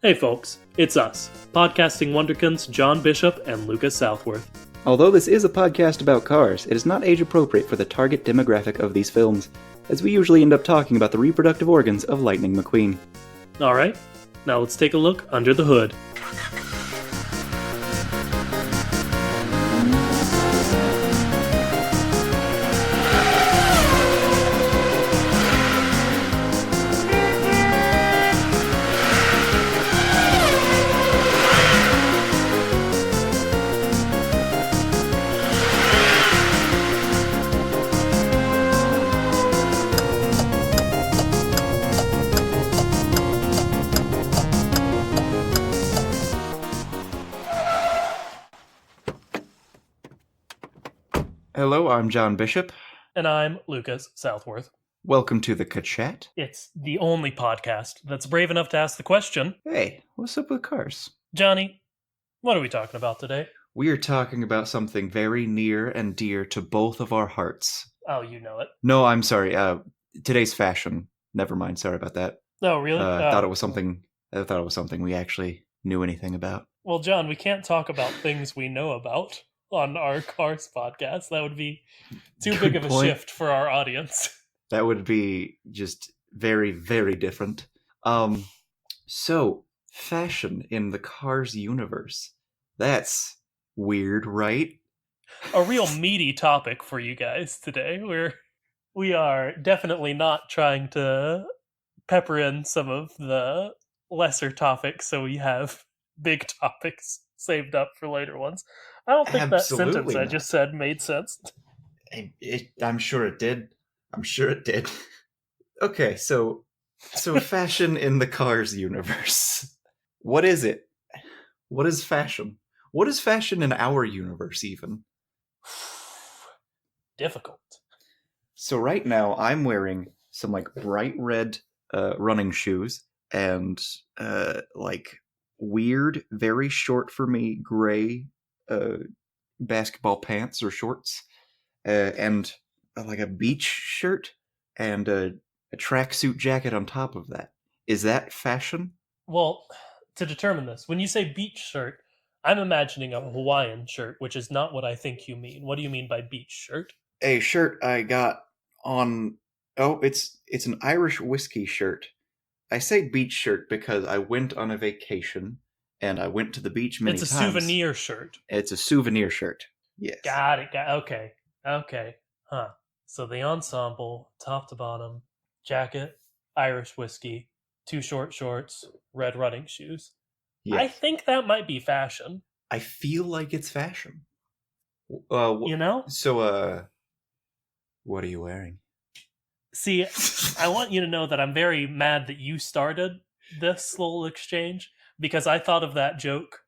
Hey folks, it's us, podcasting wonderkins John Bishop and Lucas Southworth. Although this is a podcast about cars, it is not age appropriate for the target demographic of these films, as we usually end up talking about the reproductive organs of Lightning McQueen. Alright, now let's take a look under the hood. Hello, I'm John Bishop. And I'm Lucas Southworth. Welcome to the Cachet. It's the only podcast that's brave enough to ask the question, Hey, what's up with cars? Johnny, what are we talking about today? We are talking about something very near and dear to both of our hearts. Oh, you know it. No, I'm sorry. Today's fashion. Never mind. Sorry about that. Oh, really? I thought it was something we actually knew anything about. Well, John, we can't talk about things we know about on our Cars podcast. That would be too big of a shift for our audience. That would be just very, very different. So, fashion in the Cars universe. That's weird, right? A real meaty topic for you guys today. We are definitely not trying to pepper in some of the lesser topics so we have big topics saved up for later ones. I don't think Absolutely that sentence not. I just said made sense. I'm sure it did. Okay, so fashion in the Cars universe. What is it? What is fashion? What is fashion in our universe, even? Difficult. So right now, I'm wearing some bright red running shoes and weird, very short for me gray basketball pants or shorts, and a beach shirt and a tracksuit jacket on top of that. Is that fashion? Well, to determine this, when you say beach shirt, I'm imagining a Hawaiian shirt, which is not what I think you mean. What do you mean by beach shirt? A shirt I got on... Oh, it's an Irish whiskey shirt. I say beach shirt because I went on a vacation and I went to the beach many times. It's a souvenir shirt. It's a souvenir shirt. Yes. Got it. Okay. Huh. So the ensemble, top to bottom, jacket, Irish whiskey, 2 short shorts, red running shoes. Yes. I think that might be fashion. I feel like it's fashion. You know? So, what are you wearing? See, I want you to know that I'm very mad that you started this little exchange, because I thought of that joke,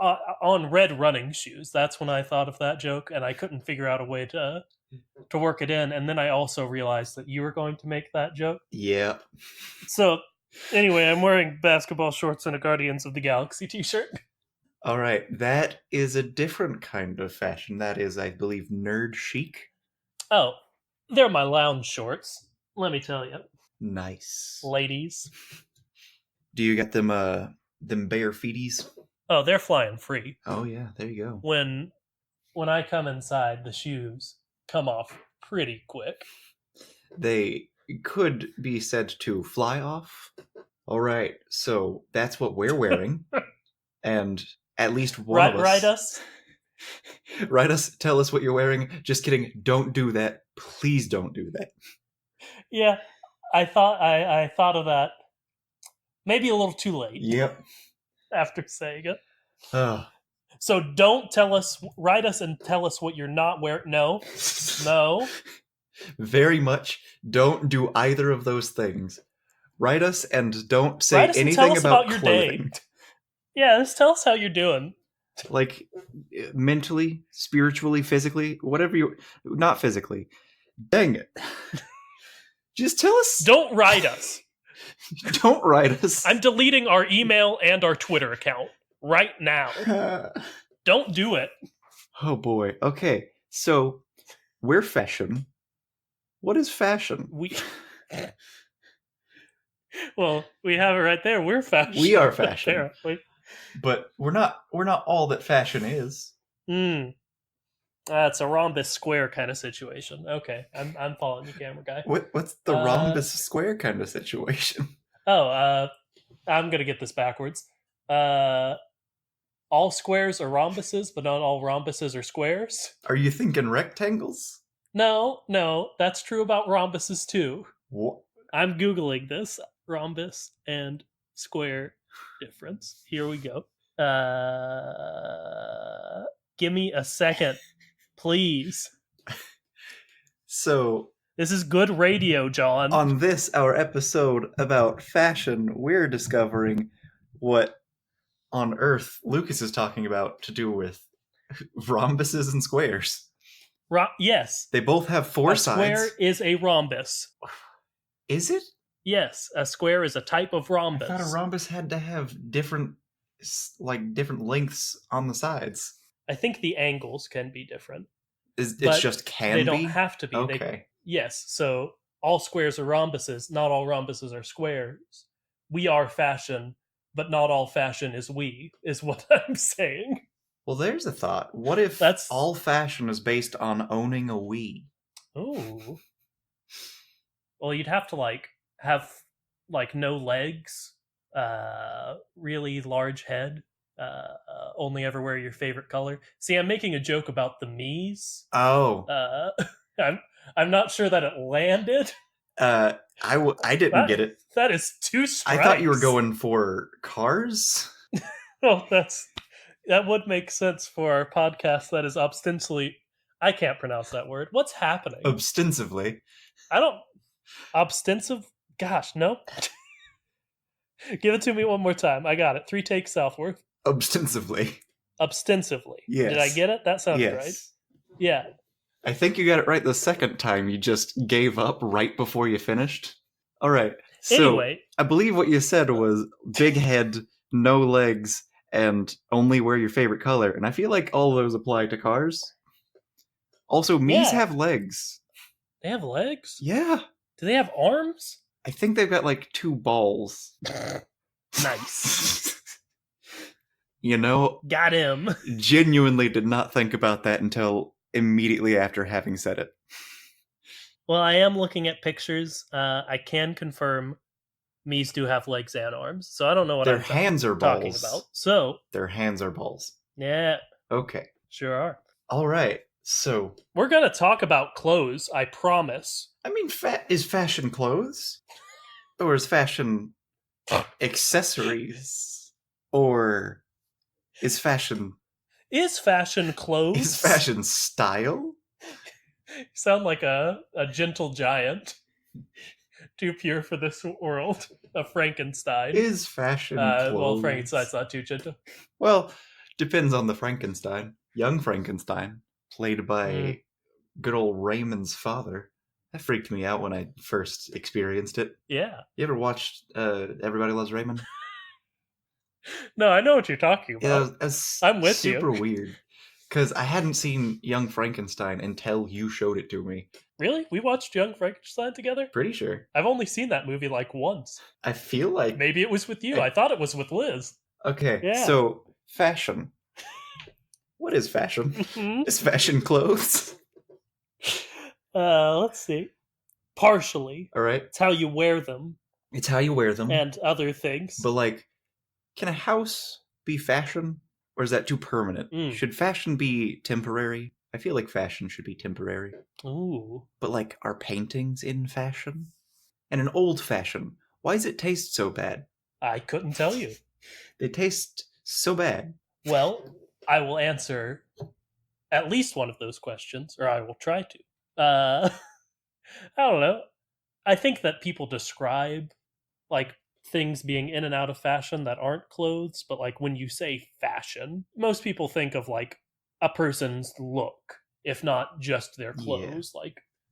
on red running shoes. That's when I thought of that joke, and I couldn't figure out a way to work it in. And then I also realized that you were going to make that joke. Yeah. So, anyway, I'm wearing basketball shorts and a Guardians of the Galaxy t-shirt. All right, that is a different kind of fashion. That is, I believe, nerd chic. Oh, they're my lounge shorts, let me tell you. Nice. Ladies. Do you get them bare feeties? Oh, they're flying free. Oh yeah, there you go. When I come inside, the shoes come off pretty quick. They could be said to fly off. All right, so that's what we're wearing, and at least one of us. Write us. Tell us what you're wearing. Just kidding. Don't do that. Please don't do that. Yeah, I thought of that. Maybe a little too late. Yep. After saying it. Oh. So don't write us and tell us what you're not wearing. No. Very much don't do either of those things. Write us and don't say anything about your clothing. Day. Yeah, just tell us how you're doing. Mentally, spiritually, physically, whatever you... Not physically. Dang it. Just tell us. Don't write us. Don't write us. I'm deleting our email and our Twitter account right now. Don't do it. Oh boy. Okay, so we're fashion. What is fashion? Well, we have it right there. We're fashion. We are fashion. Apparently. But we're not all that fashion is. It's a rhombus square kind of situation. Okay, I'm following you, camera guy. What's the rhombus square kind of situation? I'm gonna get this backwards. All squares are rhombuses, but not all rhombuses are squares. Are you thinking rectangles? No, that's true about rhombuses too. What? I'm googling this rhombus and square difference. Here we go. Give me a second, please. So, this is good radio, John. On this, our episode about fashion, we're discovering what on earth Lucas is talking about to do with rhombuses and squares. Yes. They both have four sides. A square sides. is a rhombus. Is it? Yes, a square is a type of rhombus. I thought a rhombus had to have different lengths on the sides. I think the angles can be different. It's just can they be? They don't have to be. Okay. Yes, so all squares are rhombuses. Not all rhombuses are squares. We are fashion, but not all fashion is we, is what I'm saying. Well, there's a thought. What if all fashion is based on owning a we? Ooh. Well, you'd have to have no legs, really large head, only ever wear your favorite color. See, I'm making a joke about the me's. Oh. I'm not sure that it landed. I didn't get it. That is 2 strikes. I thought you were going for cars. Well, that would make sense for our podcast that is ostensibly... I can't pronounce that word. What's happening? Ostensively. I don't... Ostensive? Gosh, no. Give it to me one more time. I got it. 3 takes Southworth. Ostensively. Yes. Did I get it? That sounded right. Yeah. I think you got it right the second time. You just gave up right before you finished. All right. So, anyway, I believe what you said was big head, no legs, and only wear your favorite color. And I feel like all those apply to cars. Also, me's have legs. They have legs? Yeah. Do they have arms? I think they've got 2 balls. Nice. Got him. Genuinely did not think about that until immediately after having said it. Well, I am looking at pictures. I can confirm me's do have legs and arms. So I don't know what their hands are balls. Talking about. So their hands are balls. Yeah. Okay. Sure are. All right. So we're going to talk about clothes, I promise. I mean, is fashion clothes? Or is fashion accessories? Or is fashion... Is fashion clothes? Is fashion style? You sound like a gentle giant. Too pure for this world. A Frankenstein. Is fashion clothes? Well, Frankenstein's not too gentle. Well, depends on the Frankenstein. Young Frankenstein, played by good old Raymond's father. That freaked me out when I first experienced it. Yeah. You ever watched Everybody Loves Raymond? No, I know what you're talking about. Yeah, I'm with super weird. Because I hadn't seen Young Frankenstein until you showed it to me. Really? We watched Young Frankenstein together? Pretty sure. I've only seen that movie once. I feel like... Maybe it was with you. I thought it was with Liz. Okay, so fashion. What is fashion? Is fashion clothes? Let's see. Partially. All right. It's how you wear them. It's how you wear them. And other things. But can a house be fashion? Or is that too permanent? Should fashion be temporary? I feel like fashion should be temporary. Ooh. But are paintings in fashion? And an old fashion, why does it taste so bad? I couldn't tell you. They taste so bad. Well, I will answer at least one of those questions, or I will try to. I don't know. I think that people describe things being in and out of fashion that aren't clothes, but when you say fashion, most people think of a person's look, if not just their clothes,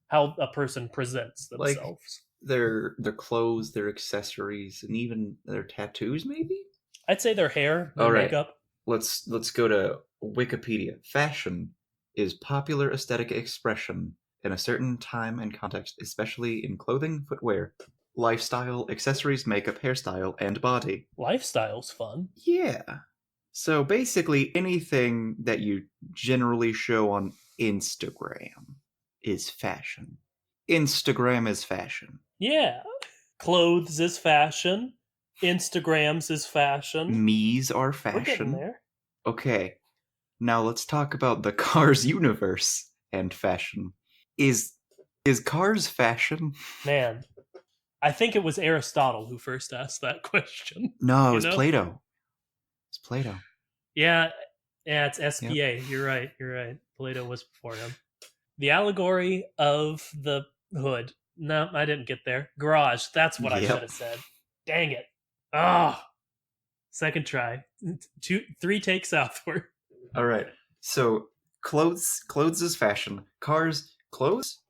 how a person presents themselves. Their clothes, their accessories, and even their tattoos, maybe? I'd say their hair, their makeup. Let's go to Wikipedia. Fashion is popular aesthetic expression in a certain time and context, especially in clothing, footwear, lifestyle, accessories, makeup, hairstyle, and body. Lifestyle's fun. Yeah. So basically, anything that you generally show on Instagram is fashion. Instagram is fashion. Yeah. Clothes is fashion. Instagrams is fashion. Me's are We're getting fashion. there. Okay, now let's talk about the Cars universe and fashion. Is Cars fashion? Man, I think it was Aristotle who first asked that question. No, it You was know? Plato. It's Plato. Yeah, yeah, it's Yep. SPA. You're right. You're right. Plato was before him. The allegory of the hood. No, I didn't get there. Garage. That's what I should Yep. have said. Dang it. Ah, second try. 3 takes southward. All right. So clothes is fashion. Cars, clothes,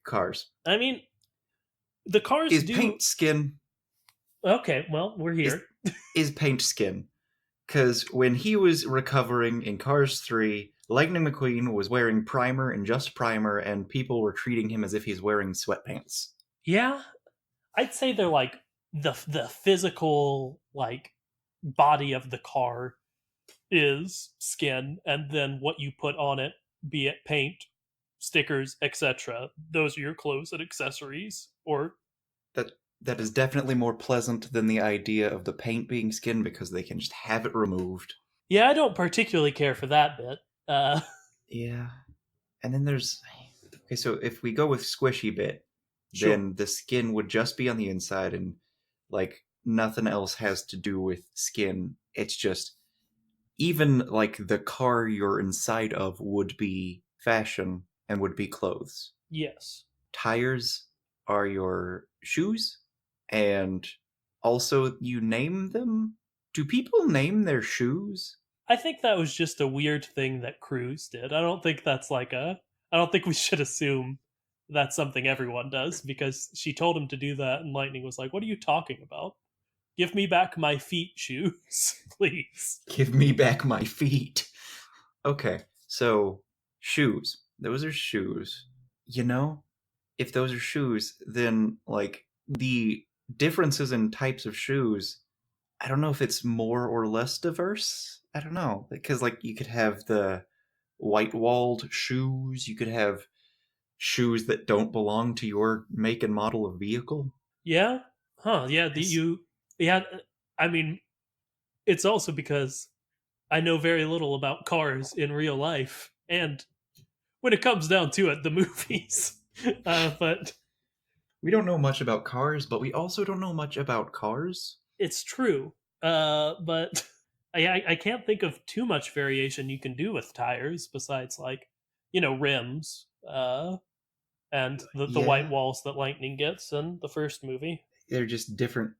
cars. I mean, the cars Is do. paint skin? Okay, well, we're here. Is paint skin? Because when he was recovering in Cars 3, Lightning McQueen was wearing primer and just primer, and people were treating him as if he's wearing sweatpants. Yeah, I'd say they're like the physical like body of the car is skin, and then what you put on it, be it paint, stickers, etc. Those are your clothes and accessories. Or That is definitely more pleasant than the idea of the paint being skin because they can just have it removed. yeah, I don't particularly care for that bit. Yeah. And then there's okay, so if we go with squishy bit, Sure. then the skin would just be on the inside and like nothing else has to do with skin. It's just even like the car you're inside of would be fashion and would be clothes. Yes. Tires are your shoes, and also you name them. Do people name their shoes? I think that was just a weird thing that Cruz did. I don't think that's like a. I don't think we should assume that's something everyone does, because she told him to do that, and Lightning was like, "What are you talking about? Give me back my feet shoes, please." Give me back my feet. Okay, so shoes. Those are shoes. You know, if those are shoes, then like the differences in types of shoes, I don't know if it's more or less diverse. I don't know. Because like you could have the white walled shoes, you could have shoes that don't belong to your make and model of vehicle. Yeah. Huh. Yeah. It's- Yeah. I mean, it's also because I know very little about cars in real life, and when it comes down to it, the movies. But we don't know much about cars, but we also don't know much about cars. it's true. But I can't think of too much variation you can do with tires besides like, rims. And the white Yeah, walls that Lightning gets in the first movie. they're just different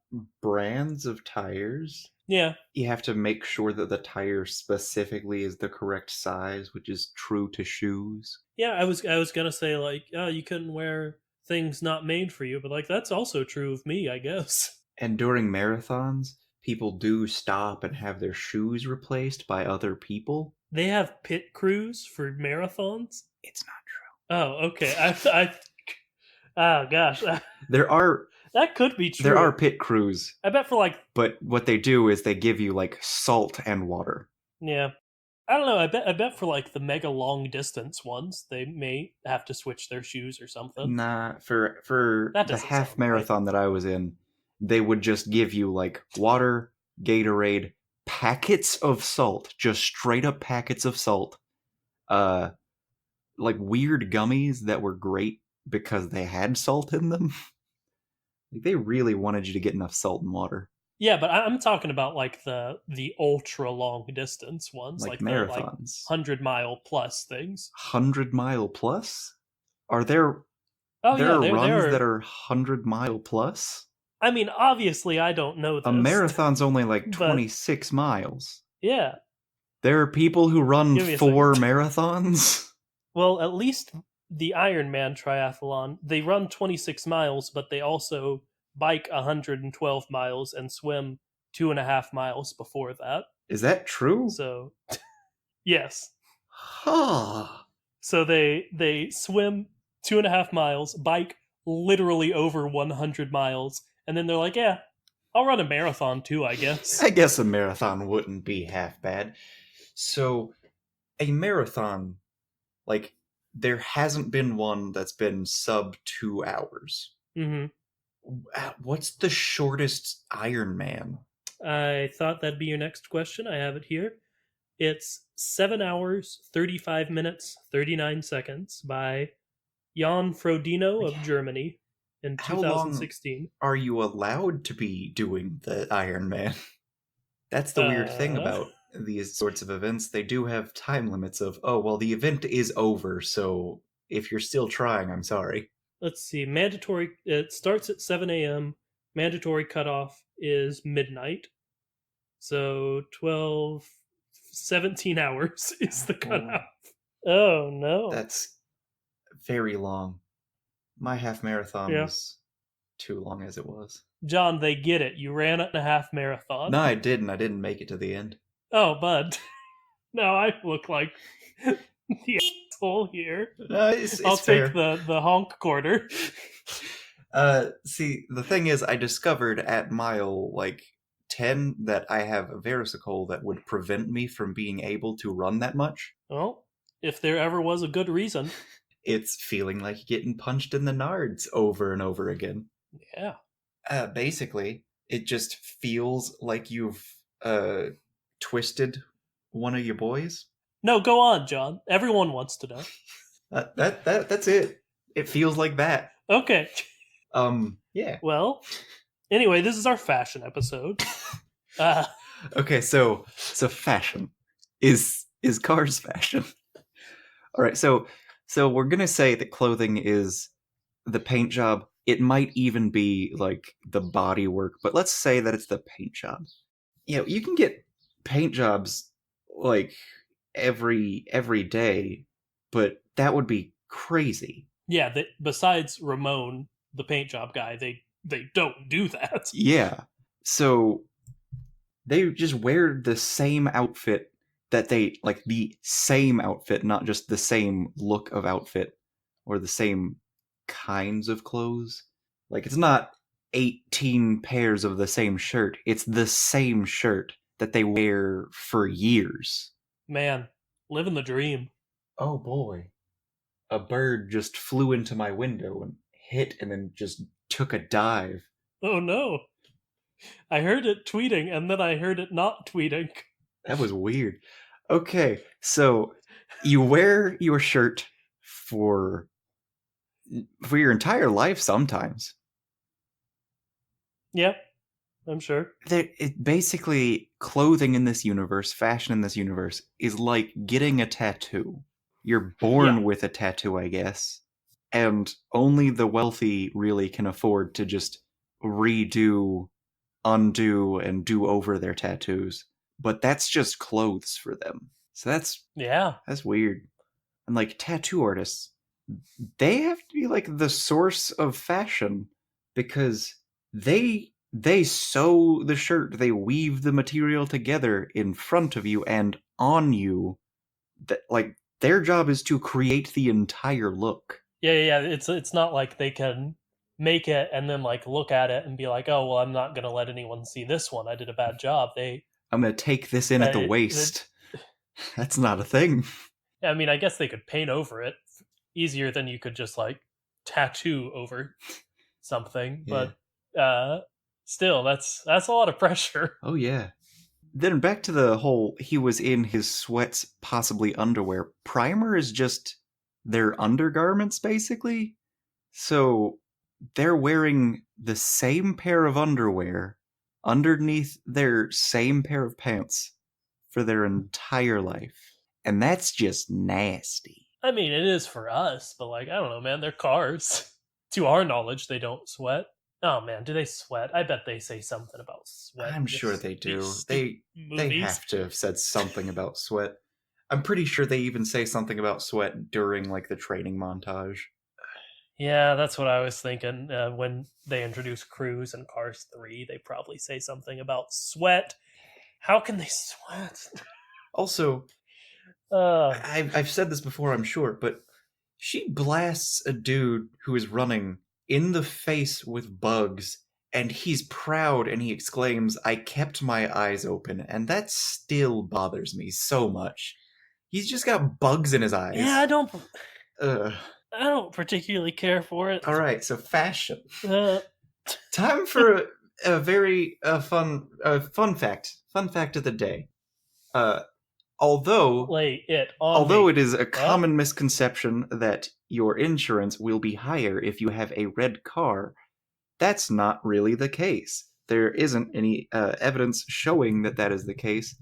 brands of tires. Yeah. You have to make sure that the tire specifically is the correct size, which is true to shoes. Yeah, I was gonna say like, oh, you couldn't wear things not made for you, but like that's also true of me, I guess. And during marathons, people do stop and have their shoes replaced by other people. They have pit crews for marathons. It's not Oh, okay. Oh gosh, true. There are that could be true. there are pit crews, I bet for like, but what they do is they give you like salt and water. yeah, I don't know. I bet for like the mega long distance ones, they may have to switch their shoes or something. Nah, for That the doesn't half sound right. marathon that I was in, they would just give you like water, Gatorade, packets of salt, just straight up packets of salt. Uh like weird gummies that were great because they had salt in them. Like they really wanted you to get enough salt and water. Yeah, but I'm talking about like the ultra long distance ones, Like like the like marathons. 100-mile plus things. 100-mile plus? Are there Oh there yeah, are there runs are. that are 100-mile plus? I mean, obviously, I don't know A this, marathon's only like but 26 miles. yeah. There are people who run Give me a 4 second. marathons? Well, at least the Iron Man triathlon, they run 26 miles, but they also bike 112 miles and swim 2.5 miles before that. Is that true? So, yes. Huh. So they swim 2.5 miles, bike literally over 100 miles. And then they're like, yeah, I'll run a marathon too, I guess. I guess a marathon wouldn't be half bad. So, a marathon, like, there hasn't been one that's been sub 2 hours. Hmm. What's the shortest Iron Man? I thought that'd be your next question. I have it here. It's 7 hours, 35 minutes, 39 seconds by Jan Frodeno Like, of Germany in how long 2016. are you allowed to be doing the Iron Man? That's the weird thing Uh, about these sorts of events. They do have time limits of, oh, well, the event is over, so if you're still trying, I'm sorry. let's see. Mandatory. It starts at 7 a.m. Mandatory cutoff is midnight. So 12, 17 hours is the Boy, cutoff. Oh no. that's very long. My half marathon Yeah. was too long as it was. John, they get it. You ran a half marathon. No, I didn't. I didn't make it to the end. Oh, bud. No, I look like the asshole here. No, it's I'll take fair. the honk quarter. See, the thing is, I discovered at mile like 10 that I have a varicicle that would prevent me from being able to run that much. Well, if there ever was a good reason. It's feeling like getting punched in the nards over and over again. Yeah. Basically, it just feels like you've twisted one of your boys. No, go on, John. Everyone wants to know. That's it. It feels like that. Okay. Yeah. Well, anyway, this is our fashion episode. Uh, Okay, so fashion is cars fashion. All right, so we're gonna say that clothing is the paint job. It might even be like the body work, but let's say that it's the paint job. You know, you can get paint jobs like every day, but that would be crazy. yeah, besides Ramon, the paint job guy, they don't do that. Yeah. So they just wear the same outfit that they like the same outfit, not just the same look of outfit or the same kinds of clothes. Like it's not 18 pairs of the same shirt. It's the same shirt that they wear for years. Man, living the dream. Oh boy. A bird just flew into my window and hit and then just took a dive. Oh no. I heard it tweeting and then I heard it not tweeting. That was weird. Okay, so you wear your shirt for your entire life sometimes. Yep, I'm sure. Basically, clothing in this universe, fashion in this universe, is like getting a tattoo. You're Yeah. born with a tattoo, I guess, and only the wealthy really can afford to just redo, undo, and do over their tattoos. But that's just clothes for them. So Yeah. that's weird. And like tattoo artists, they have to be like the source of fashion because they sew the shirt, they weave the material together in front of you and on you. That like their job is to create the entire look. Yeah. It's not like they can make it and then like look at it and be like, "Oh, well, I'm not going to let anyone see this one. I did a bad job." I'm gonna take this in at the waist. That's not a thing. I mean, I guess they could paint over it easier than you could just like tattoo over something, Yeah. but still that's a lot of pressure. Oh yeah. Then back to the whole he was in his sweats, possibly underwear. Primer is just their undergarments, basically. So they're wearing the same pair of underwear underneath their same pair of pants for their entire life. And that's just nasty. I mean, it is for us, but like I don't know, man, they're cars. To our knowledge, they don't sweat. Oh man, do they sweat? I bet they say something about sweat. I'm sure they do. They Movies. have to have said something about sweat. I'm pretty sure they even say something about sweat during like the training montage. Yeah, that's what I was thinking. When they introduce Cruise in Cars 3, they probably say something about sweat. How can they sweat? Also, Uh, I've said this before, I'm sure, but she blasts a dude who is running in the face with bugs, and he's proud and he exclaims, "I kept my eyes open," and that still bothers me so much. He's just got bugs in his eyes. Yeah, Ugh. I don't particularly care for it. All right, so fashion. Uh, Time for a very fun fact. Fun fact of the day. Although lay it on although me. it is a common misconception that your insurance will be higher if you have a red car, that's not really the case. There isn't any evidence showing that that is the case,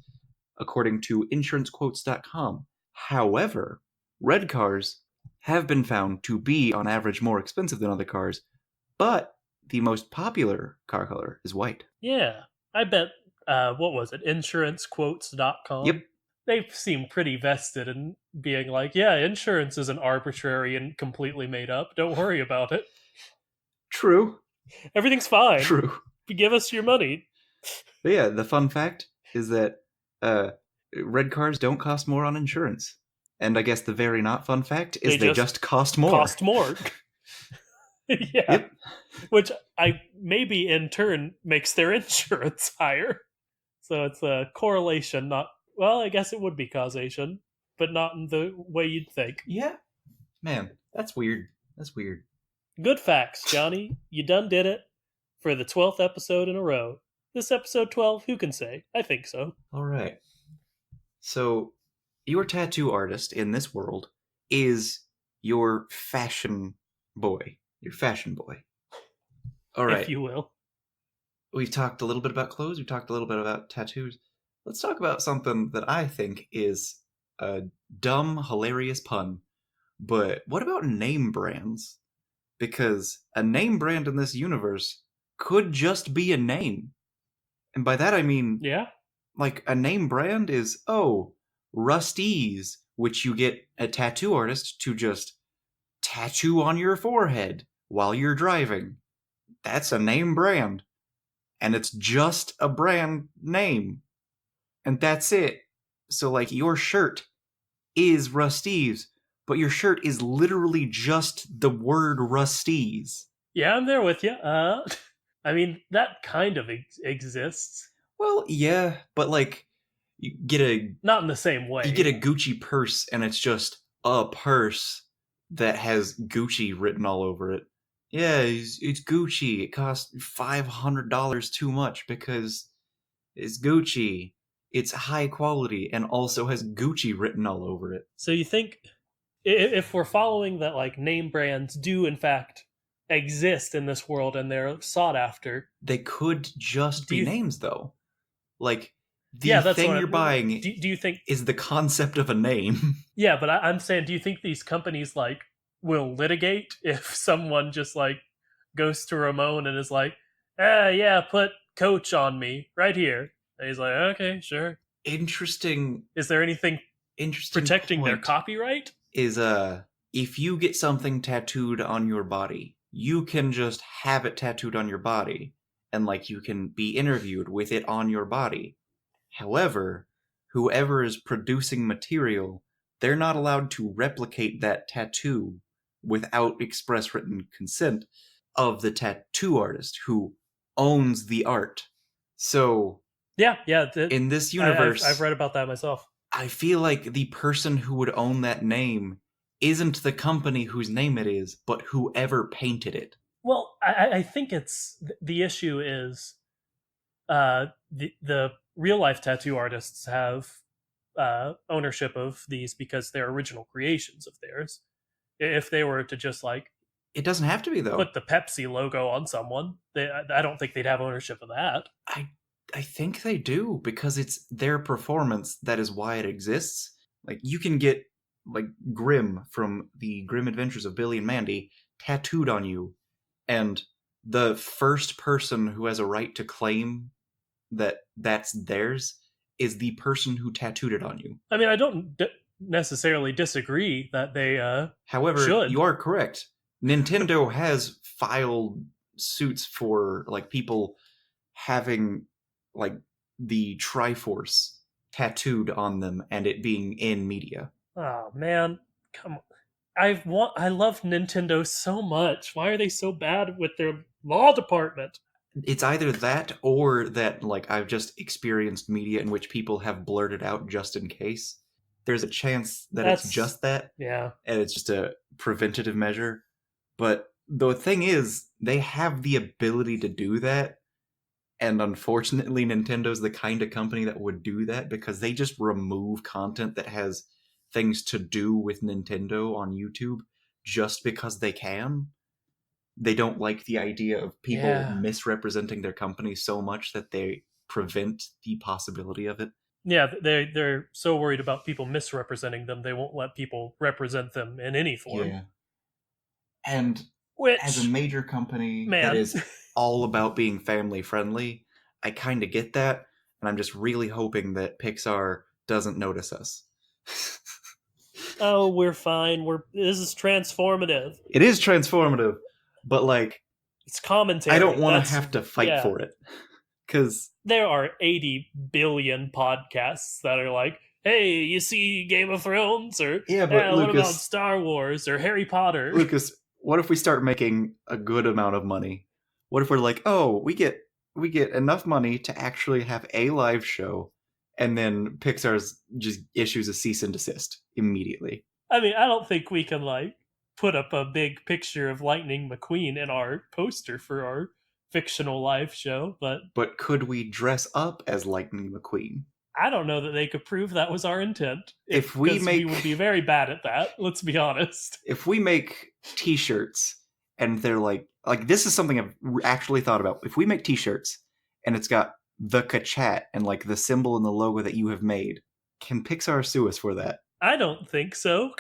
according to insurancequotes.com. However, red cars have been found to be, on average, more expensive than other cars, but the most popular car color is white. Yeah, I bet. What was it? Insurancequotes.com. Yep. They seem pretty vested in being like, yeah, insurance isn't arbitrary and completely made up. Don't worry about it. True. Everything's fine. True. Give us your money. But yeah, the fun fact is that red cars don't cost more on insurance. And I guess the very not fun fact is they just cost more. Cost more. Yeah. Yep. Which maybe in turn makes their insurance higher. So it's a correlation, not, well, I guess it would be causation, but not in the way you'd think. Yeah. Man, that's weird. That's weird. Good facts, Johnny. You done did it for the 12th episode in a row. This episode 12, who can say? I think so. All right. So, your tattoo artist in this world is your fashion boy. Your fashion boy. All right. If you will. We've talked a little bit about clothes. We've talked a little bit about tattoos. Let's talk about something that I think is a dumb, hilarious pun. But what about name brands? Because a name brand in this universe could just be a name. And by that I mean, yeah, like a name brand is, Rusty's, which you get a tattoo artist to just tattoo on your forehead while you're driving. That's a name brand. And it's just a brand name. And that's it. So, like, your shirt is Rusty's, but your shirt is literally just the word Rusty's. Yeah, I'm there with you. I mean, that kind of exists. Well, yeah, but like, you get a... Not in the same way. You get a Gucci purse, and it's just a purse that has Gucci written all over it. Yeah, it's Gucci. It costs $500 too much because it's Gucci. It's high quality and also has Gucci written all over it. So you think, if we're following that, like, name brands do in fact exist in this world and they're sought after, they could just be names, though. Like, the thing you're buying do you think is the concept of a name. Yeah, but I'm saying, do you think these companies, like, will litigate if someone just, like, goes to Ramon and is like, yeah, put Coach on me right here? And he's like, okay, sure. Interesting. Is there anything protecting their copyright? Is if you get something tattooed on your body, you can just have it tattooed on your body, and like you can be interviewed with it on your body. However, whoever is producing material, they're not allowed to replicate that tattoo without express written consent of the tattoo artist who owns the art. So, yeah, in this universe, I've read about that myself. I feel like the person who would own that name isn't the company whose name it is, but whoever painted it. Well, I think it's the issue is the real life tattoo artists have ownership of these because they're original creations of theirs. If they were to just, like, it doesn't have to be, though, put the Pepsi logo on someone, I don't think they'd have ownership of that. I think they do, because it's their performance that is why it exists. Like, you can get, like, Grim from the Grim Adventures of Billy and Mandy tattooed on you, and the first person who has a right to claim that that's theirs is the person who tattooed it on you. I mean, I don't necessarily disagree that they However, should. You are correct. Nintendo has filed suits for, like, people having, like, the Triforce tattooed on them and it being in media. Oh man, come on. I love Nintendo so much. Why are they so bad with their law department? It's either that or that, like, I've just experienced media in which people have blurted out just in case. There's a chance that it's That's just that, yeah. and it's just a preventative measure. But the thing is, they have the ability to do that, and unfortunately, Nintendo's the kind of company that would do that because they just remove content that has things to do with Nintendo on YouTube just because they can. They don't like the idea of people Yeah. misrepresenting their company so much that they prevent the possibility of it. Yeah, they're so worried about people misrepresenting them, they won't let people represent them in any form. Yeah. And as a Which, major company that man, is all about being family friendly, I kind of get that. And I'm just really hoping that Pixar doesn't notice us. oh, we're fine. This is transformative. It is transformative, but like, It's I don't commentary. want to That's have to fight yeah. for it. Because, There are 80 billion podcasts that are like, "Hey, you see Game of Thrones or yeah, but what about Star Wars or Harry Potter?" Lucas, what if we start making a good amount of money? What if we're like, oh, we get enough money to actually have a live show, and then Pixar's just issues a cease and desist immediately. I mean, I don't think we can like put up a big picture of Lightning McQueen in our poster for our fictional live show, but But could we dress up as Lightning McQueen? I don't know that they could prove that was our intent. If we Because we make would be very bad at that. Let's be honest. if we make T-shirts and they're like this is something I've actually thought about. If we make T-shirts and it's got the Kachat and like the symbol and the logo that you have made, can Pixar sue us for that? I don't think so,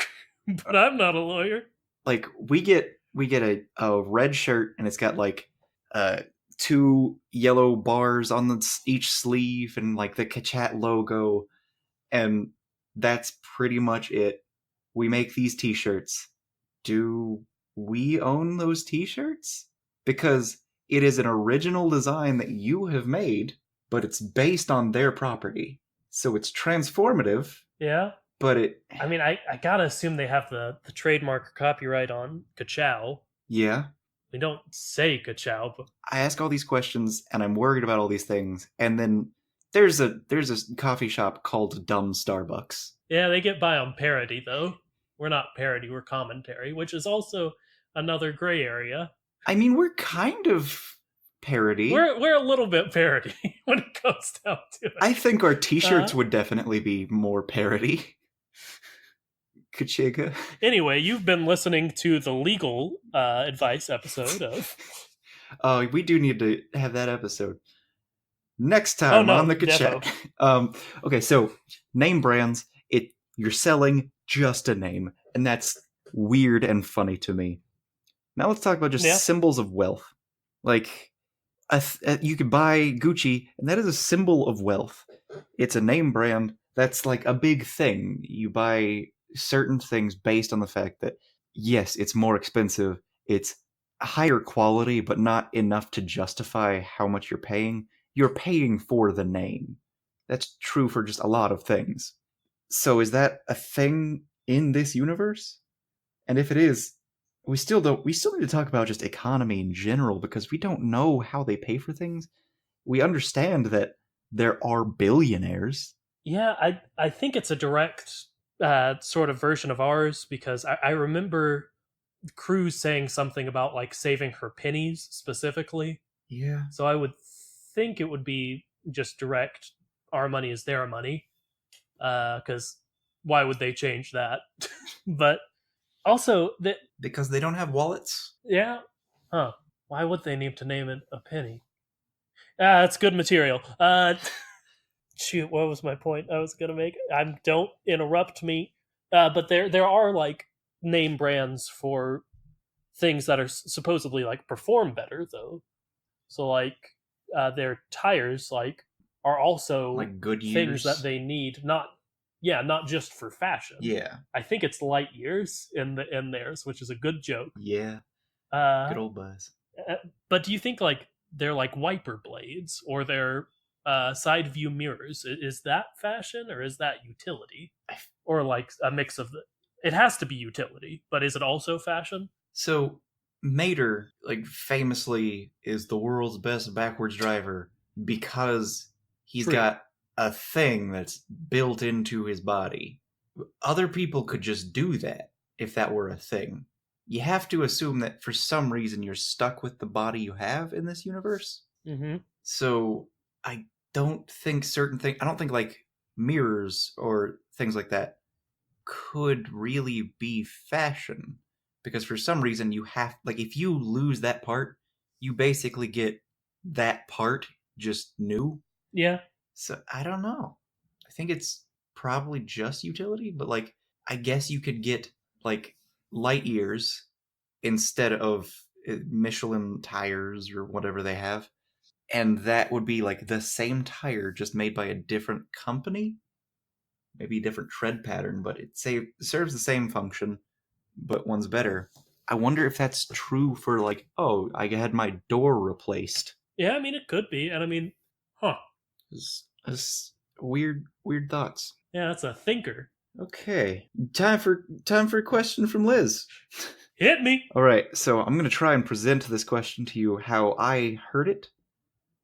but I'm not a lawyer. Like we get a red shirt and it's got like uh two yellow bars on each sleeve and like the Kachat logo, and that's pretty much it. We make these T-shirts. Do we own those T-shirts? Because it is an original design that you have made, but it's based on their property, so it's transformative. Yeah. But it, I mean, I gotta assume they have the trademark or copyright on Kachow. yeah, We don't say Kachow, but I ask all these questions and I'm worried about all these things, and then there's a coffee shop called Dumb Starbucks. yeah, they get by on parody though. We're not parody, we're commentary, which is also another gray area. I mean, we're kind of parody. We're a little bit parody when it comes down to it. I think our T-shirts Uh, would definitely be more parody. Kachiga. Anyway, you've been listening to the legal advice episode of. Oh, we do need to have that episode next Oh time no, on the defo. Kachat. Okay, so name brands. You're selling just a name, and that's weird and funny to me. Now let's talk about just Yeah. symbols of wealth. Like, you could buy Gucci, and that is a symbol of wealth. It's a name brand. That's like a big thing. You buy certain things based on the fact that, yes, it's more expensive, it's higher quality, but not enough to justify how much you're paying. You're paying for the name. That's true for just a lot of things. So is that a thing in this universe? And if it is, we still need to talk about just economy in general because we don't know how they pay for things. We understand that there are billionaires. Yeah, I think it's a direct sort of version of ours because I remember Cruz saying something about like saving her pennies specifically. Yeah. So I would think it would be just direct. Our money is their money. Because why would they change that? But also that Because they don't have wallets. yeah, huh? Why would they need to name it a penny? Ah, that's good material. Shoot, what was my point I was gonna make? Don't interrupt me. But there are like name brands for things that are supposedly like perform better though. So like their tires like are also Like good things years. that they need. Not just for fashion. Yeah. I think it's light years in theirs, which is a good joke. Yeah. Uh, Good old Buzz. but do you think like they're like wiper blades or they're side view mirrors? Is that fashion or is that utility or like a mix of the? It has to be utility, but is it also fashion? So Mater, like famously, is the world's best backwards driver because he's True. got a thing that's built into his body. Other people could just do that if that were a thing. You have to assume that for some reason you're stuck with the body you have in this universe. Mm-hmm. So I don't think certain things, I don't think like mirrors or things like that could really be fashion because for some reason you have, like, if you lose that part, you basically get that part just new. Yeah. So I don't know. I think it's probably just utility, but like I guess you could get like light years instead of Michelin tires or whatever they have, and that would be like the same tire just made by a different company, maybe a different tread pattern, but serves the same function, but one's better. I wonder if that's true for like, oh, I had my door replaced. Yeah, I mean, it could be. And I mean, huh. It's weird thoughts. Yeah, that's a thinker. Okay, time for a question from Liz. Hit me. All right, so I'm gonna try and present this question to you how I heard it.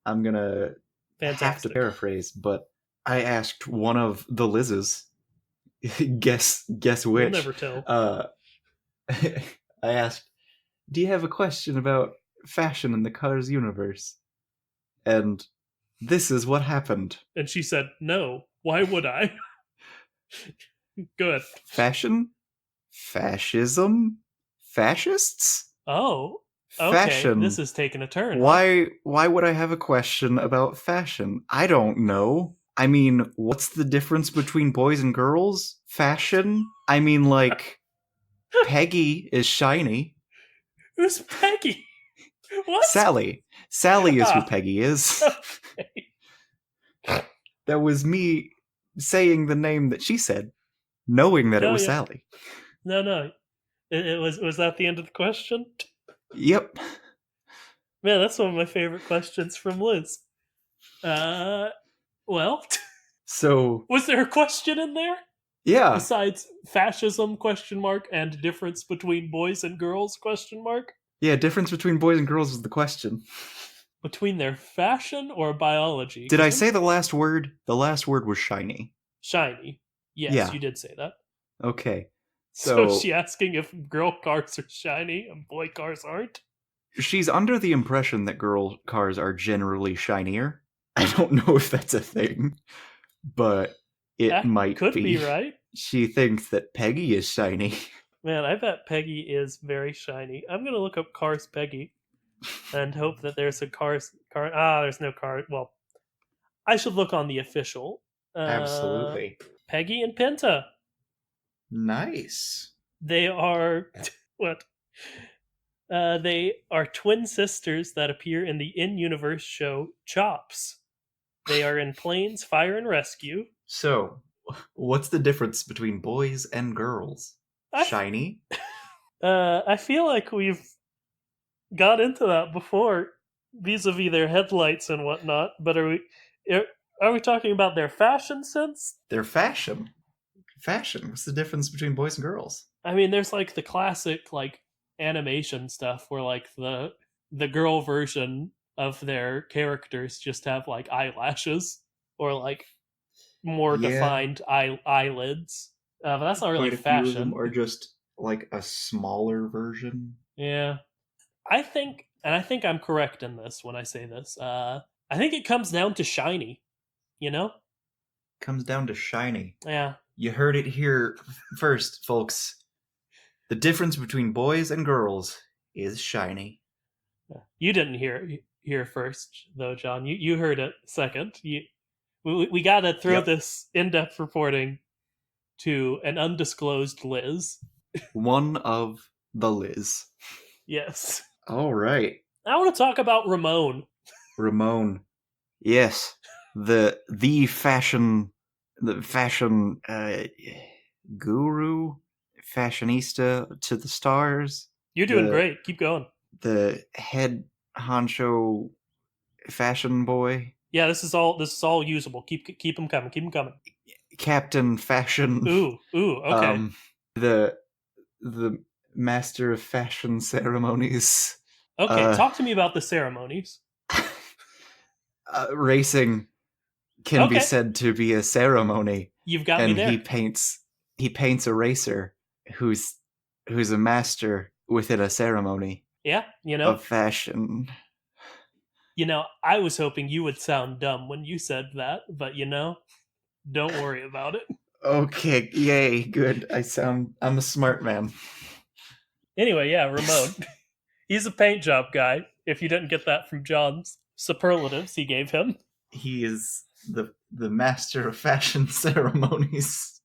I'm gonna have to Fantastic. paraphrase, but I asked one of the Liz's, guess which. We'll never tell. I asked, "Do you have a question about fashion in the Cars universe?" And this is what happened. And she said, no. Why would I? Go ahead. Fashion? Fascism? Fascists? Oh, okay. Fashion. This is taking a turn. Why would I have a question about fashion? I don't know. I mean, what's the difference between boys and girls? Fashion? I mean, like, Peggy is shiny. Who's Peggy? What? Sally. Sally is who Peggy is. Okay. That was me saying the name that she said, knowing that it was Sally. No. It was that the end of the question? Yep. Man, that's one of my favorite questions from Liz. Well, so was there a question in there? Yeah. Besides fascism question mark and difference between boys and girls question mark? Yeah, difference between boys and girls is the question. Between their fashion or biology? Did I say the last word? The last word was shiny. Shiny. Yes, yeah. You did say that. Okay. So is she asking if girl cars are shiny and boy cars aren't? She's under the impression that girl cars are generally shinier. I don't know if that's a thing, but it might could be, right? She thinks that Peggy is shiny. Man, I bet Peggy is very shiny. I'm gonna look up Cars Peggy and hope that there's a car. There's no car. Well, I should look on the official. Absolutely. Peggy and Penta. Nice. They are what? They are twin sisters that appear in the in-universe show Chops. They are in Planes, Fire, and Rescue. So, what's the difference between boys and girls? Shiny? I feel like we've got into that before, vis-a-vis their headlights and whatnot. But are we talking about their fashion sense? Their fashion. Fashion. What's the difference between boys and girls? I mean, there's like the classic like animation stuff where like the girl version of their characters just have like eyelashes or like more defined eyelids. But that's not really fashion. Few of them are just like a smaller version. Yeah, I think I'm correct in this when I say this. I think it comes down to shiny. You know, comes down to shiny. Yeah, you heard it here first, folks. The difference between boys and girls is shiny. You didn't hear first, though, John. You heard it second. We got to throw this in-depth reporting to an undisclosed Liz. One of the Liz. Yes. All right. I want to talk about Ramon. Ramon. Yes. The fashion guru, fashionista to the stars. You're doing great. Keep going. The head honcho fashion boy. Yeah, this is all usable. Keep them coming. Keep them coming. Captain Fashion. Ooh, okay. The the master of fashion ceremonies. Okay, Uh, talk to me about the ceremonies. Racing can be Okay, said to be a ceremony, you've got me and there. he paints a racer who's a master within a ceremony Yeah, of fashion. I was hoping you would sound dumb when you said that, but don't worry about it. Okay, yay, good. I'm a smart man. Anyway, yeah, Ramon. He's a paint job guy. If you didn't get that from John's superlatives he gave him. He is the master of fashion ceremonies.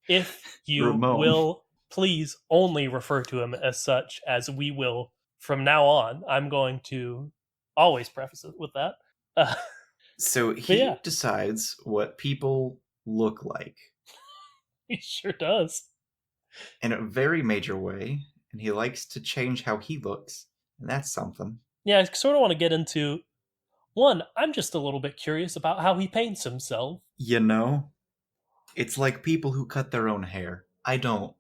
If you Ramon. will please only refer to him as such, as we will from now on. I'm going to always preface it with that. Uh, So but yeah, he decides what people look like he sure does. in a very major way, and he likes to change how he looks, and that's something. Yeah, I sort of want to get into one. I'm just a little bit curious about how he paints himself. You know, it's like people who cut their own hair. I don't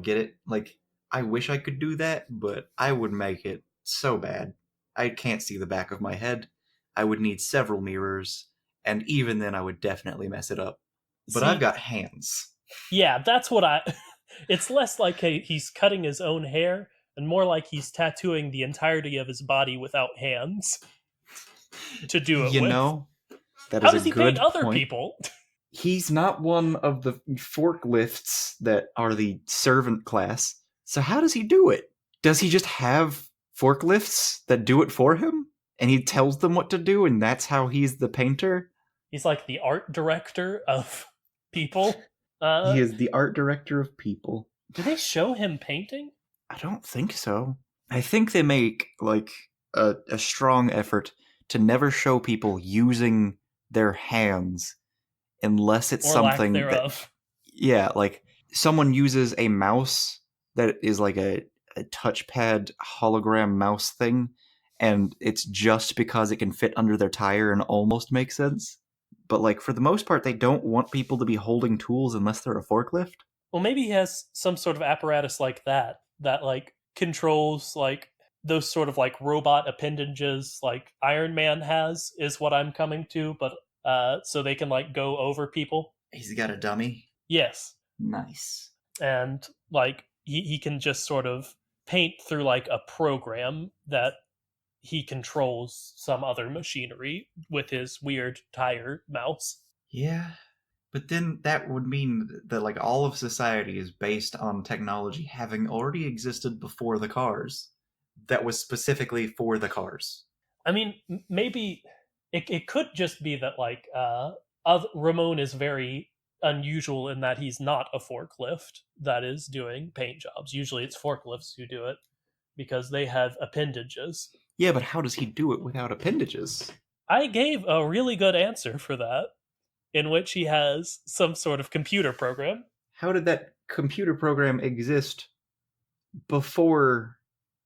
get it. Like, I wish I could do that, but I would make it so bad. I can't see the back of my head. I would need several mirrors, and even then I would definitely mess it up. But I've See, got hands. yeah, that's what I. It's less like he's cutting his own hair and more like he's tattooing the entirety of his body without hands to do it You with. know, that How is a does he paint good other point. people? He's not one of the forklifts that are the servant class. So how does he do it? Does he just have forklifts that do it for him? And he tells them what to do, and that's how he's the painter? He's like the art director of people. He is the art director of people. Do they show him painting? I don't think so. I think they make like a strong effort to never show people using their hands unless it's Or lack something that, thereof. yeah, like someone uses a mouse that is like a touchpad hologram mouse thing, and it's just because it can fit under their tire and almost makes sense. But like for the most part, they don't want people to be holding tools unless they're a forklift. Well, maybe he has some sort of apparatus like that like controls like those sort of like robot appendages like Iron Man has is what I'm coming to, but so they can like go over people. He's got a dummy. Yes. Nice. And like he can just sort of paint through like a program that he controls some other machinery with his weird tire mouse. Yeah. But then that would mean that like all of society is based on technology having already existed before the cars. That was specifically for the cars. I mean, maybe it could just be that like Ramon is very unusual in that he's not a forklift that is doing paint jobs. Usually it's forklifts who do it because they have appendages. Yeah, but how does he do it without appendages? I gave a really good answer for that, in which he has some sort of computer program. How did that computer program exist before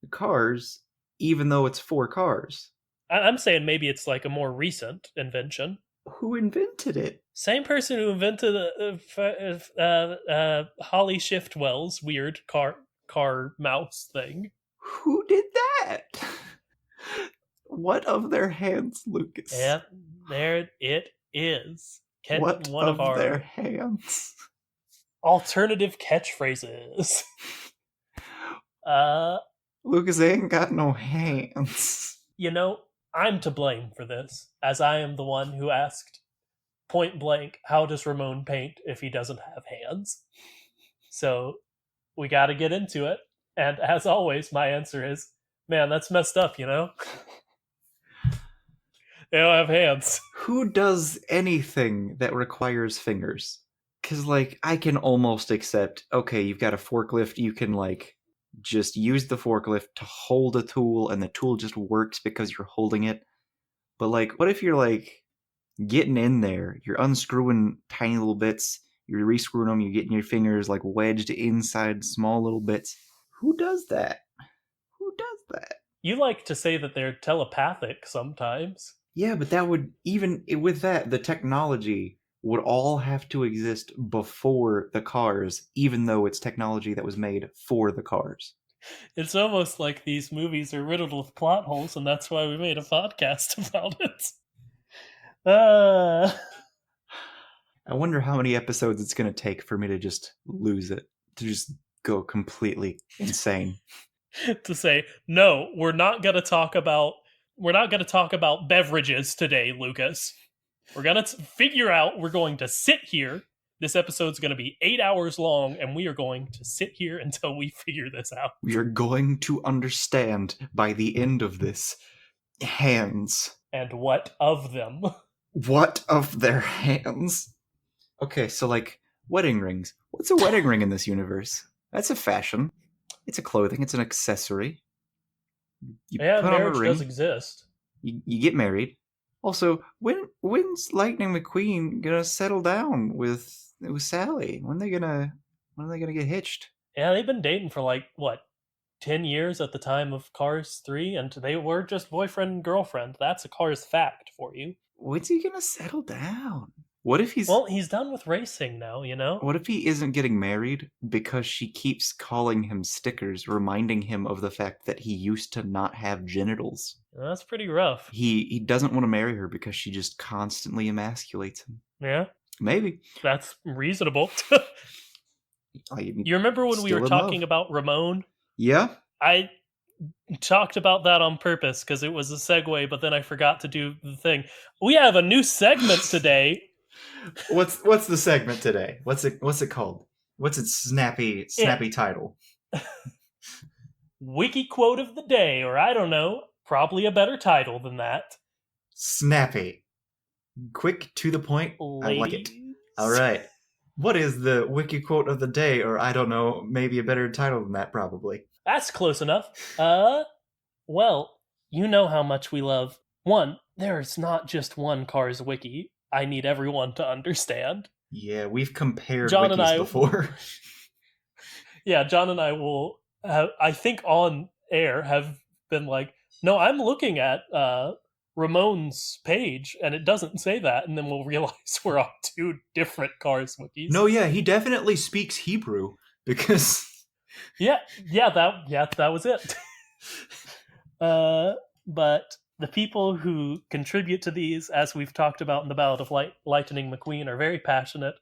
cars, even though it's for cars? I'm saying maybe it's like a more recent invention. Who invented it? Same person who invented Holly Shiftwell's weird car mouse thing. Who did that? What of their hands, Lucas? And there it is. What One of of their our hands? alternative catchphrases. uh, Lucas ain't got no hands. I'm to blame for this, as I am the one who asked point blank, how does Ramon paint if he doesn't have hands? So we got to get into it. And as always, my answer is, man, that's messed up, They don't have hands. Who does anything that requires fingers? Because, like, I can almost accept, okay, you've got a forklift, you can, like, just use the forklift to hold a tool, and the tool just works because you're holding it. But, like, what if you're, like, getting in there, you're unscrewing tiny little bits, you're rescrewing them, you're getting your fingers, like, wedged inside small little bits? Who does that? Who does that? You like to say that they're telepathic sometimes. Yeah, but that would, even with that, the technology would all have to exist before the cars, even though it's technology that was made for the cars. It's almost like these movies are riddled with plot holes, and that's why we made a podcast about it. I wonder how many episodes it's going to take for me to just lose it, to just go completely insane. To say, no, we're not going to talk about beverages today, Lucas. We're going to figure out, we're going to sit here. This episode's going to be 8 hours long, and we are going to sit here until we figure this out. We are going to understand by the end of this hands. And what of them? What of their hands? Okay, so like wedding rings. What's a wedding ring in this universe? That's a fashion. It's a clothing. It's an accessory. You put marriage on a ring, does exist. You get married. Also, when's Lightning McQueen gonna settle down with Sally? When are they gonna get hitched? Yeah, they've been dating for like what, 10 years at the time of Cars 3, and they were just boyfriend and girlfriend. That's a Cars fact for you. When's he gonna settle down? What if he's done with racing now, you know? What if he isn't getting married because she keeps calling him stickers, reminding him of the fact that he used to not have genitals? That's pretty rough. He doesn't want to marry her because she just constantly emasculates him. Yeah. Maybe. That's reasonable. You remember when we were talking about Ramon? Yeah. I talked about that on purpose because it was a segue, but then I forgot to do the thing. We have a new segment today. What's the segment today? What's it called? What's its snappy title? Wiki quote of the day, or I don't know, probably a better title than that. Snappy. Quick, to the point. Ladies. I like it. All right. What is the wiki quote of the day, or I don't know, maybe a better title than that, probably. That's close enough. Well, you know how much we love. One, there's not just one Cars wiki. I need everyone to understand. Yeah, we've compared wikis before. Yeah, John and I will, I think on air, have been like, no, I'm looking at Ramon's page, and it doesn't say that, and then we'll realize we're on two different Cars wikis. No, yeah, he definitely speaks Hebrew, because... Yeah, that was it. But the people who contribute to these, as we've talked about in the Ballad of Lightning McQueen, are very passionate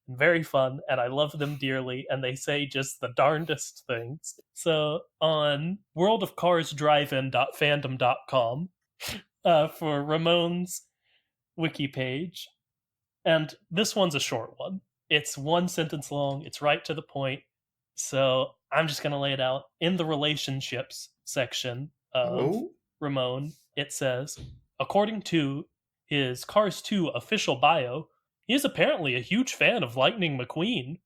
and very fun, and I love them dearly, and they say just the darndest things. So on worldofcarsdrivein.fandom.com for Ramon's wiki page, and this one's a short one. It's one sentence long, it's right to the point, so I'm just going to lay it out. In the relationships section of Ramon, it says, according to his Cars 2 official bio, he is apparently a huge fan of Lightning McQueen.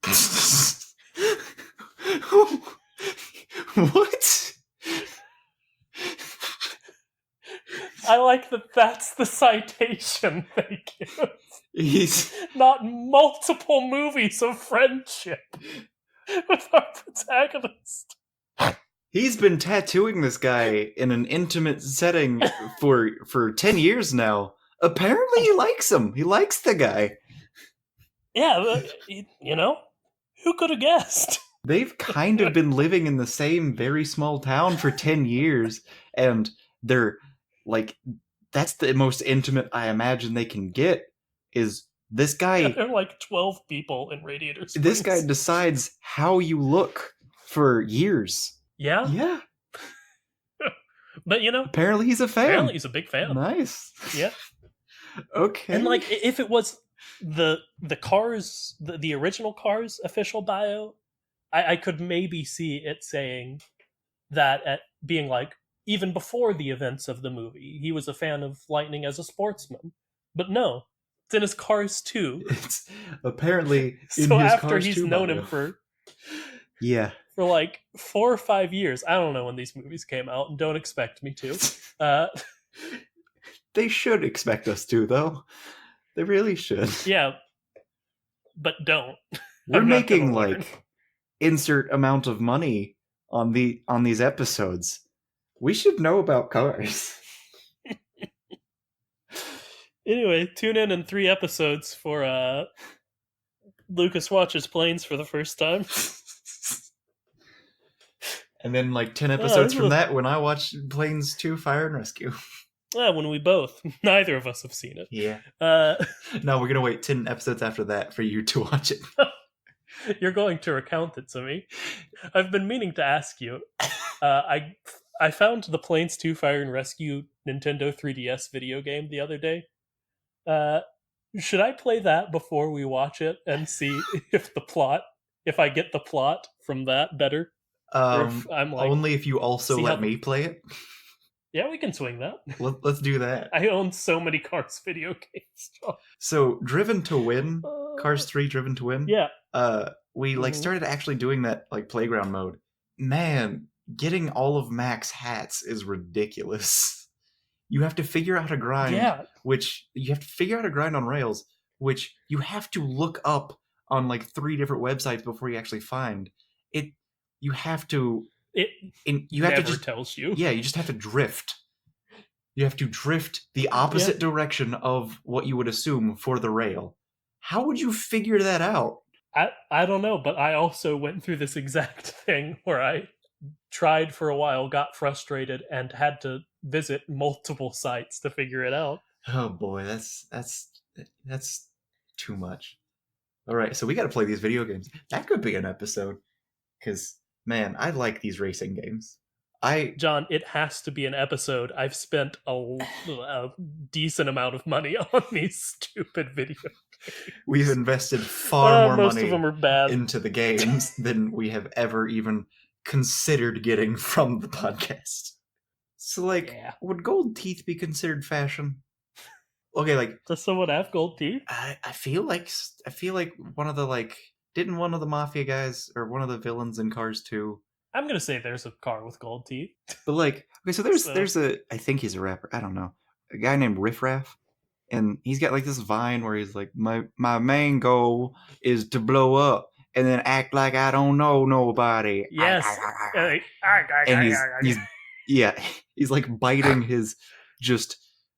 What? I like that that's the citation they give. He's not multiple movies of friendship with our protagonist. He's been tattooing this guy in an intimate setting for 10 years now. Apparently he likes him. He likes the guy. Yeah, you know, who could have guessed? They've kind of been living in the same very small town for 10 years, and they're like, that's the most intimate I imagine they can get, is this guy... Yeah, there are like 12 people in Radiator Springs. This guy decides how you look for years. Yeah? Yeah. But, you know... Apparently he's a fan. Apparently he's a big fan. Nice. Yeah. Okay. And, like, if it was the Cars, the original Cars official bio, I could maybe see it saying that at being like, even before the events of the movie, he was a fan of Lightning as a sportsman. But no, it's in his Cars 2. It's apparently in so his after Cars he's 2 known bio. him for like 4 or 5 years. I don't know when these movies came out, and don't expect me to. They should expect us to, though. They really should. Yeah, but don't. We're making like insert amount of money on these episodes. We should know about Cars. Anyway, tune in 3 episodes for Lucas watches planes for the first time. And then like 10 Oh, episodes this from was that when I watch Planes 2 Fire and Rescue. when we both, neither of us have seen it. Yeah. Uh, No, we're going to wait 10 episodes after that for you to watch it. you're going to recount it to me. I've been meaning to ask you. I found the Planes 2 Fire and Rescue Nintendo 3DS video game the other day. Uh, should I play that before we watch it and see if I get the plot from that better? Or if I'm like, Only if you also see how let me play it. yeah, we can swing that. Let's do that. I own so many Cars video games. So, Driven to Win, Cars 3 Driven to Win. Yeah. We like Mhm. started actually doing that like playground mode. Man, getting all of Mac's hats is ridiculous. You have to figure out a grind, Yeah. which you have to figure out a grind on rails, which you have to look up on like 3 different websites before you actually find it. You have to. It You have never to just tells you. yeah. You just have to drift. You have to drift the opposite direction of what you would assume for the rail. How would you figure that out? I don't know, but I also went through this exact thing where I tried for a while, got frustrated, and had to visit multiple sites to figure it out. Oh boy, that's too much. All right, so we got to play these video games. That could be an episode, because man, I like these racing games. John, it has to be an episode. I've spent a decent amount of money on these stupid video games. We've invested far more most money of them are bad. into the games than we have ever even considered getting from the podcast. So, like, Yeah. would gold teeth be considered fashion? Okay, like, Does someone have gold teeth? I feel like one of the like didn't one of the mafia guys or one of the villains in Cars 2. I'm gonna say there's a car with gold teeth. But like, okay, so there's a I think he's a rapper. I don't know, a guy named Riff Raff, and he's got like this vine where he's like, my main goal is to blow up and then act like I don't know nobody. Yes. And he's like biting his just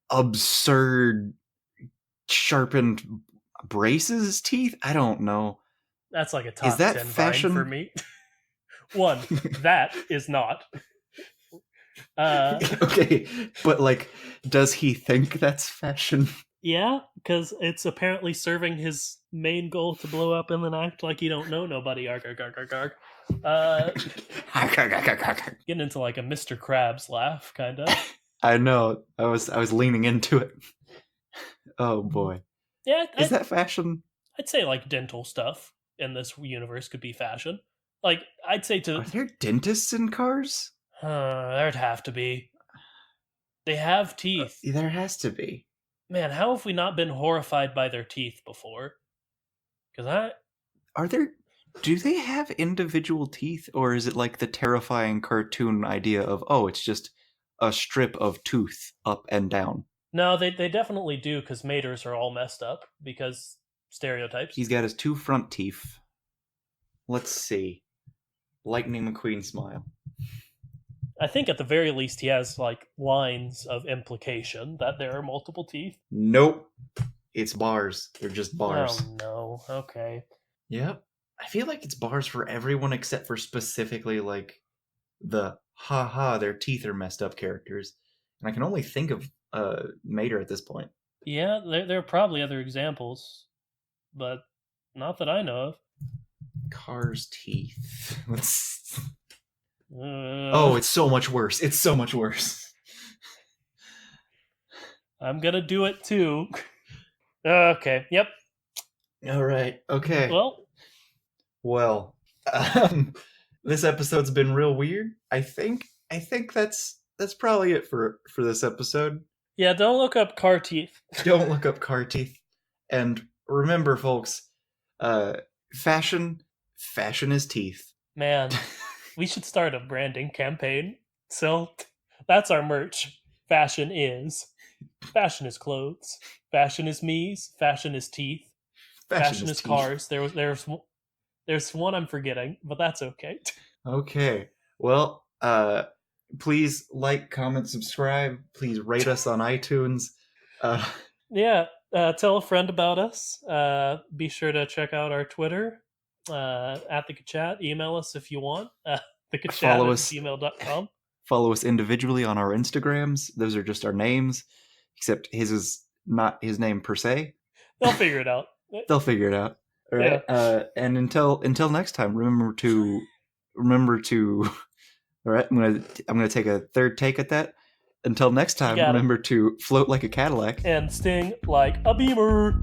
absurd sharpened braces teeth. I don't know. That's like a top Is that 10 fashion vine for me. One, that is not. Okay, but like, does he think that's fashion? Yeah, because it's apparently serving his main goal to blow up and then act like you don't know nobody. Arg, arg, arg, arg, arg. Getting into like a Mr. Krabs laugh, kind of. I know. I was leaning into it. Oh boy. Yeah, is that fashion? I'd say like dental stuff in this universe could be fashion. Like, I'd say Are there dentists in Cars? There'd have to be. They have teeth. There has to be. Man, how have we not been horrified by their teeth before? Because do they have individual teeth, or is it like the terrifying cartoon idea of, oh, it's just a strip of tooth up and down? No, they definitely do, because Maters are all messed up, because stereotypes. He's got his 2 front teeth. Let's see. Lightning McQueen smile. I think at the very least he has like lines of implication that there are multiple teeth. Nope. It's bars. They're just bars. Oh no. Okay. Yep. I feel like it's bars for everyone except for specifically like the haha, their teeth are messed up characters. And I can only think of Mater at this point. Yeah, there are probably other examples, but not that I know of. Cars teeth. Oh, it's so much worse. It's so much worse. I'm gonna do it too. Okay. Yep. All right. Okay. Well, this episode's been real weird. I think that's probably it for this episode. Yeah, don't look up car teeth. Don't look up car teeth. And remember, folks, fashion is teeth. Man, we should start a branding campaign. So that's our merch. Fashion is clothes. Fashion is me's. Fashion is teeth. Fashion is cars. There's one I'm forgetting, but that's okay. Okay. Well, please like, comment, subscribe. Please rate us on iTunes. Yeah, tell a friend about us. Be sure to check out our Twitter at the chat. Email us if you want. Thechat Follow at us gmail.com. follow us individually on our Instagrams. Those are just our names, except his is not his name per se. They'll figure it out. They'll figure it out. All Yeah, right. And until next time, remember to. All right. I'm gonna take a third take at that. Until next you time, got it. remember to float like a Cadillac. And sting like a beamer.